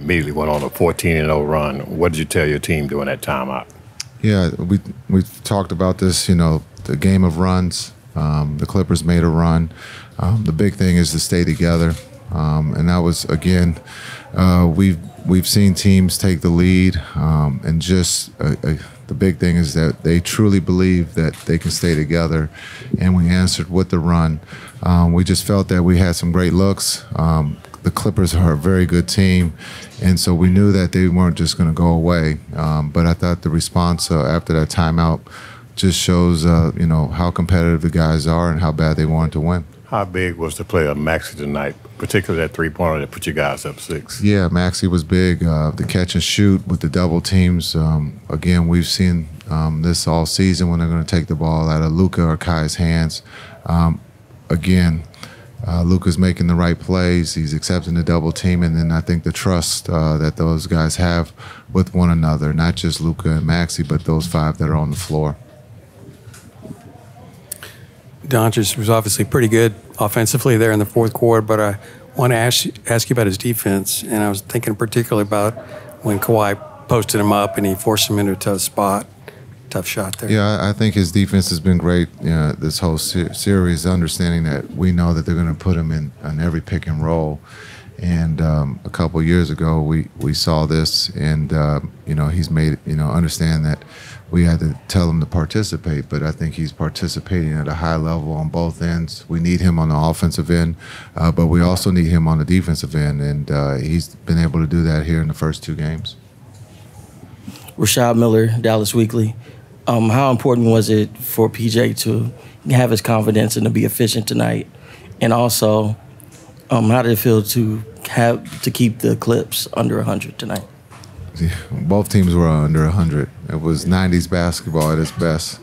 immediately went on a 14-0 run. What did you tell your team during that timeout? Yeah, we've talked about this, the game of runs. The Clippers made a run. The big thing is to stay together. And that was, again, we've seen teams take the lead, and just the big thing is that they truly believe that they can stay together, and we answered with the run. We just felt that we had some great looks. The Clippers are a very good team, and so we knew that they weren't just going to go away. But I thought the response after that timeout just shows, how competitive the guys are and how bad they wanted to win. How big was the play of Maxey tonight, particularly that three-pointer that put you guys up 6? Yeah, Maxey was big. The catch and shoot with the double teams. Again, we've seen this all season when they're going to take the ball out of Luka or Kai's hands. Luka's making the right plays. He's accepting the double team, and then I think the trust that those guys have with one another, not just Luka and Maxey, but those 5 that are on the floor. Doncic was obviously pretty good offensively there in the fourth quarter, but I want to ask you about his defense, and I was thinking particularly about when Kawhi posted him up and he forced him into a tough spot. Tough shot there. Yeah, I think his defense has been great this whole series, understanding that we know that they're going to put him in on every pick and roll. And a couple of years ago, we saw this, and he's made understand that we had to tell him to participate. But I think he's participating at a high level on both ends. We need him on the offensive end, but we also need him on the defensive end, and he's been able to do that here in the first 2 games. Rashad Miller, Dallas Weekly. How important was it for PJ to have his confidence and to be efficient tonight? And also, how did it feel to keep the Clips under 100 tonight? Yeah, both teams were under 100. It was 90s basketball at its best.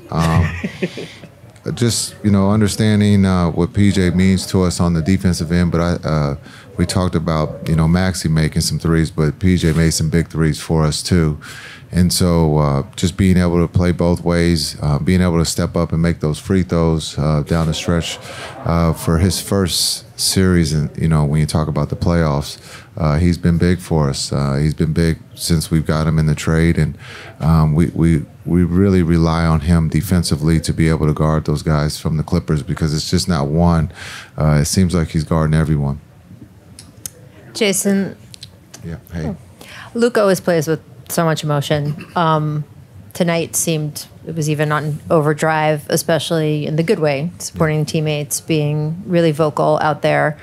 Just understanding what PJ means to us on the defensive end, but we talked about Maxey making some threes, but PJ made some big threes for us too. And so just being able to play both ways, being able to step up and make those free throws down the stretch for his first series, and when you talk about the playoffs, he's been big for us. He's been big since we've got him in the trade, and we really rely on him defensively to be able to guard those guys from the Clippers, because it's just not one. It seems like he's guarding everyone. Jason. Yeah. Hey. Luka always plays with so much emotion. Tonight seemed it was even on overdrive, especially in the good way, supporting teammates, being really vocal out there.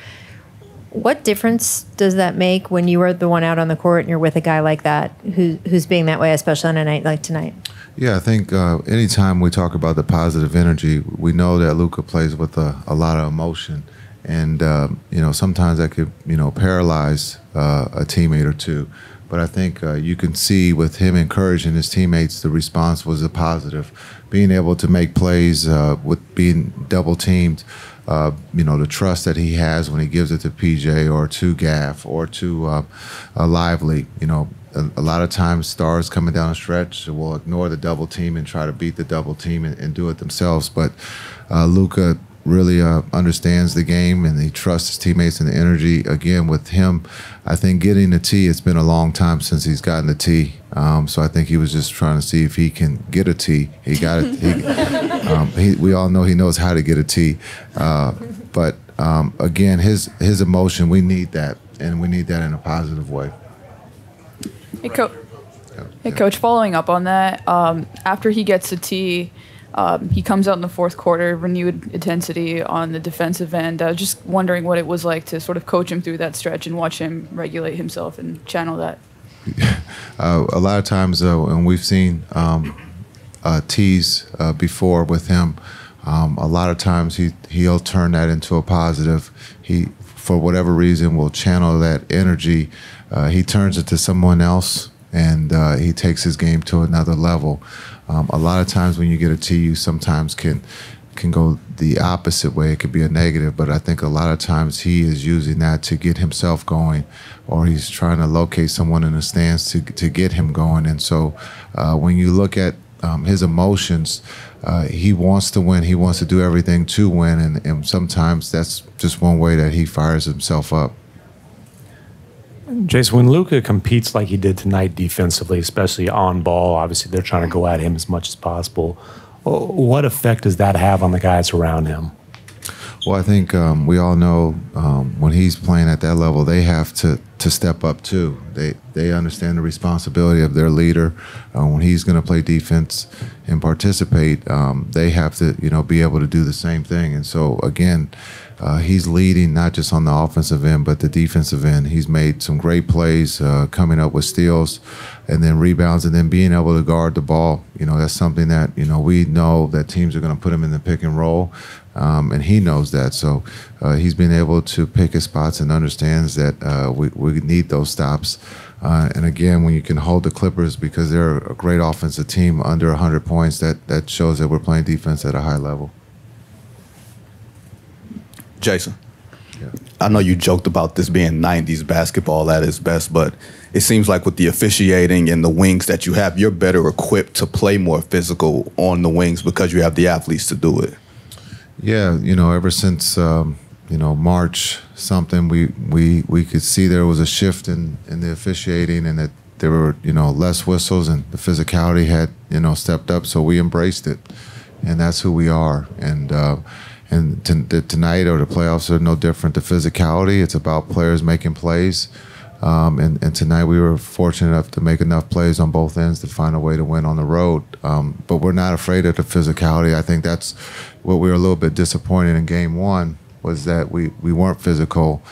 What difference does that make when you are the one out on the court and you're with a guy like that who's being that way, especially on a night like tonight? Yeah, I think anytime we talk about the positive energy, we know that Luka plays with a lot of emotion. And, sometimes that could, paralyze a teammate or two. But I think you can see with him encouraging his teammates, the response was a positive. Being able to make plays with being double teamed, the trust that he has when he gives it to PJ or to Gaff or to Lively. A lot of times stars coming down the stretch will ignore the double team and try to beat the double team and do it themselves. But Luka really understands the game, and he trusts his teammates and the energy. Again, with him, I think getting the tee, it's been a long time since he's gotten the tee. So I think he was just trying to see if he can get a tee. He got it. We all know he knows how to get a tee. But again, his emotion, we need that, and we need that in a positive way. Hey, Coach, following up on that, after he gets a tee, he comes out in the fourth quarter, renewed intensity on the defensive end. Just wondering what it was like to sort of coach him through that stretch and watch him regulate himself and channel that. A lot of times when we've seen tees before with him, a lot of times he'll turn that into a positive. He, for whatever reason, will channel that energy. He turns it to someone else, and he takes his game to another level. A lot of times when you get a tee, you sometimes can go the opposite way. It could be a negative, but I think a lot of times he is using that to get himself going, or he's trying to locate someone in the stands to get him going. And so when you look at his emotions, he wants to win. He wants to do everything to win, and sometimes that's just one way that he fires himself up. Jason, when Luka competes like he did tonight defensively, especially on ball, obviously they're trying to go at him as much as possible. What effect does that have on the guys around him? Well, I think we all know when he's playing at that level, they have to step up too. They understand the responsibility of their leader. When he's going to play defense and participate, they have to be able to do the same thing. And so again, he's leading not just on the offensive end but the defensive end. He's made some great plays, coming up with steals and then rebounds, and then being able to guard the ball. That's something that we know that teams are going to put him in the pick and roll. And he knows that. So he's been able to pick his spots and understands that we need those stops. And again, when you can hold the Clippers, because they're a great offensive team, under 100 points, that shows that we're playing defense at a high level. Jason, I know you joked about this being 90s basketball at its best, but it seems like with the officiating and the wings that you have, you're better equipped to play more physical on the wings because you have the athletes to do it. Yeah, ever since March something, we could see there was a shift in the officiating, and that there were less whistles, and the physicality had stepped up. So we embraced it, and that's who we are. And tonight or the playoffs are no different. The physicality, it's about players making plays. And tonight we were fortunate enough to make enough plays on both ends to find a way to win on the road. But we're not afraid of the physicality. I think that's what we were a little bit disappointed in Game 1, was that we weren't physical.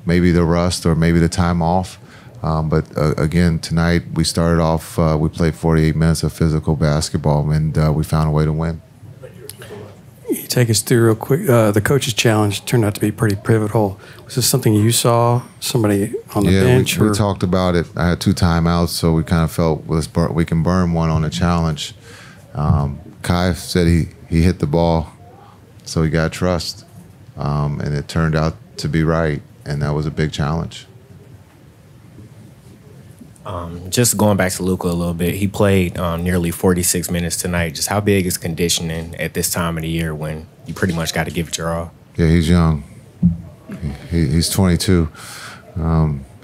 Maybe the rust or maybe the time off. But again, tonight we started off, we played 48 minutes of physical basketball, and we found a way to win. You take us through real quick. The coach's challenge turned out to be pretty pivotal. Was this something you saw, somebody on the bench? We talked about it. I had 2 timeouts, so we kind of felt we can burn one on a challenge. Kai said he hit the ball, so he got trust, and it turned out to be right, and that was a big challenge. Just going back to Luka a little bit, he played nearly 46 minutes tonight. Just how big is conditioning at this time of the year when you pretty much got to give it your all? Yeah, he's young. He's 22.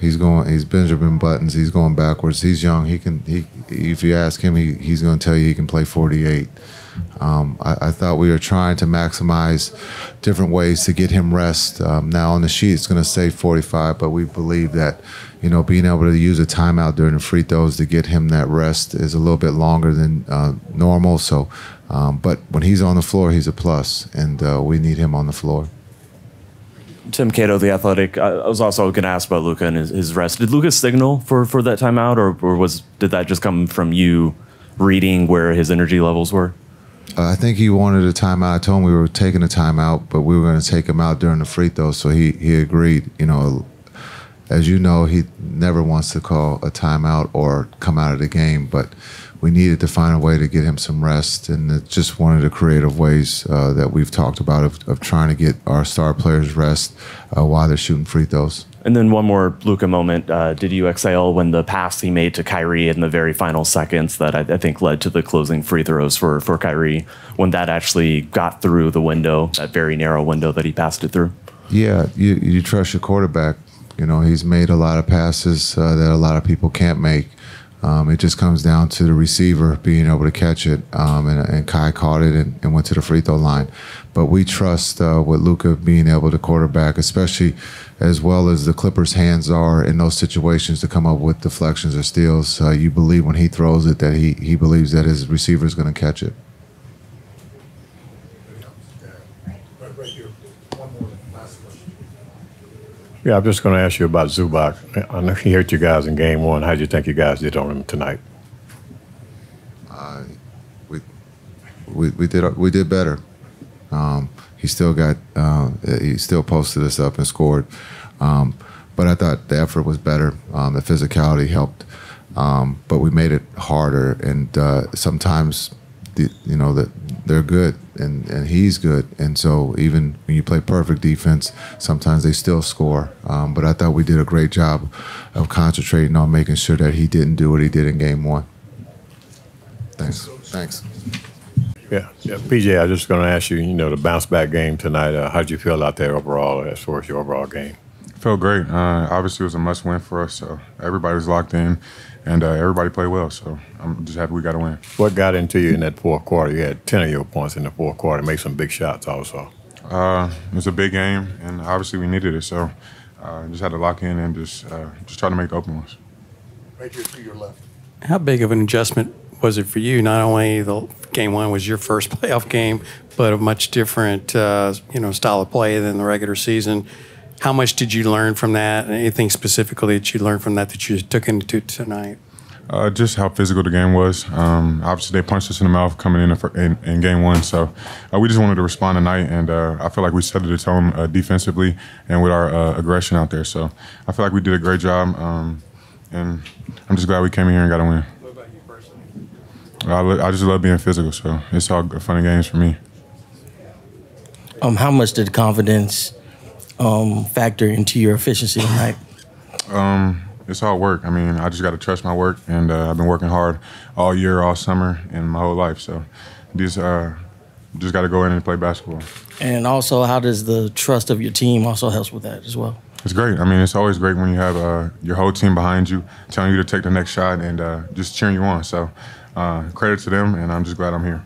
He's Benjamin Buttons. He's going backwards. He's young. If you ask him, he's going to tell you he can play 48. I thought we were trying to maximize different ways to get him rest. Now on the sheet it's going to say 45, but we believe that being able to use a timeout during the free throws to get him that rest is a little bit longer than normal. So, but when he's on the floor, he's a plus, and we need him on the floor. Tim Cato, The Athletic. I was also going to ask about Luka and his rest. Did Luka signal for that timeout, or did that just come from you reading where his energy levels were? I think he wanted a timeout. I told him we were taking a timeout, but we were going to take him out during the free throws, so he agreed. As you know, he never wants to call a timeout or come out of the game, but we needed to find a way to get him some rest, and it's just one of the creative ways that we've talked about of trying to get our star players rest while they're shooting free throws. And then one more Luka moment. Did you exhale when the pass he made to Kyrie in the very final seconds that I think led to the closing free throws for Kyrie, when that actually got through the window, that very narrow window that he passed it through? Yeah, you trust your quarterback. He's made a lot of passes that a lot of people can't make. It just comes down to the receiver being able to catch it, and Kai caught it and went to the free throw line. But we trust with Luka being able to quarterback, especially as well as the Clippers' hands are in those situations to come up with deflections or steals. You believe when he throws it that he believes that his receiver is going to catch it. Yeah, I'm just going to ask you about Zubac. I know he hurt you guys in Game 1. How did you think you guys did on him tonight? We did better. He still posted us up and scored. But I thought the effort was better. The physicality helped. But we made it harder. And sometimes, they're good and he's good. And so even when you play perfect defense, sometimes they still score. But I thought we did a great job of concentrating on making sure that he didn't do what he did in Game 1. Thanks. Yeah. PJ, I was just going to ask you, the bounce back game tonight, how did you feel out there overall as far as your overall game? felt great. Obviously, it was a must-win for us, so everybody was locked in, and everybody played well. So I'm just happy we got a win. What got into you in that fourth quarter? You had 10 of your points in the fourth quarter, made some big shots also. It was a big game, and obviously we needed it. So just had to lock in and just try to make the open ones. Right here to your left. How big of an adjustment was it for you? Not only the game one was your first playoff game, but a much different style of play than the regular season. How much did you learn from that? Anything specifically that you learned from that you took into tonight? Just how physical the game was. Obviously, they punched us in the mouth coming in game one, so we just wanted to respond tonight, and I feel like we set the tone defensively and with our aggression out there. So I feel like we did a great job, and I'm just glad we came in here and got a win. What about you personally? I just love being physical, so it's all fun and games for me. How much did confidence factor into your efficiency tonight? It's all work. I mean, I just got to trust my work, and I've been working hard all year, all summer, and my whole life. So just got to go in and play basketball. And also, how does the trust of your team also helps with that as well? It's great. I mean, it's always great when you have your whole team behind you, telling you to take the next shot and just cheering you on. So credit to them, and I'm just glad I'm here.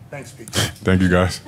Thanks, Pete. Thank you, guys.